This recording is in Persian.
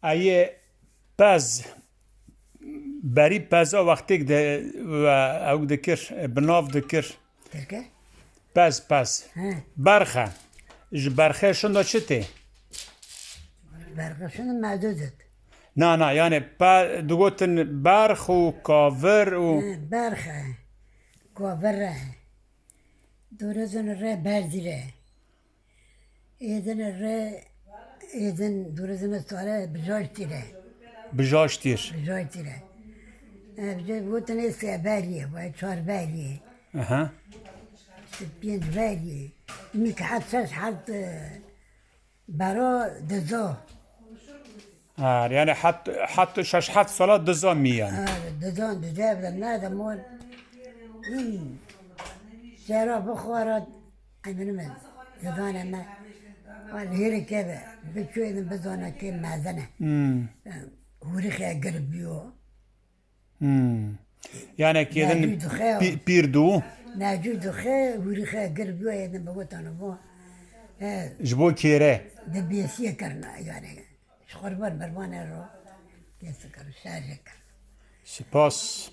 ایه پز بری پزا وقتی که و او دکر بناف دکر ترکه؟ پز ها برخه برخه شنده چته؟ برقشون معدودت نه یعنی دوگوتن برخ و کاور و برخه کوبره دورزن ره بردیره ایدن ره ایدن دورزن سواره بجاشتیره بجاشتیر بجاشتیره بجای بوتن ایسه بریه باید 4 بریه اها 5 بریه می که حد 6 حد برا دزا یعنی حتی شش هفت ساله دزا میان دزان دزا بدن نه دمون این شهرها بخورد امین من دزان ما والهيري كذا بشوي إذا بزونا كيم معزنة هوريخي قربيو یعنی که ناجود خير پیر دو ناجود خير هوريخي قربيو إذا بقول أنا بو جبو کیره دبيسية كرنا يعني شخربان برمان رو كيس كر شارك سپاس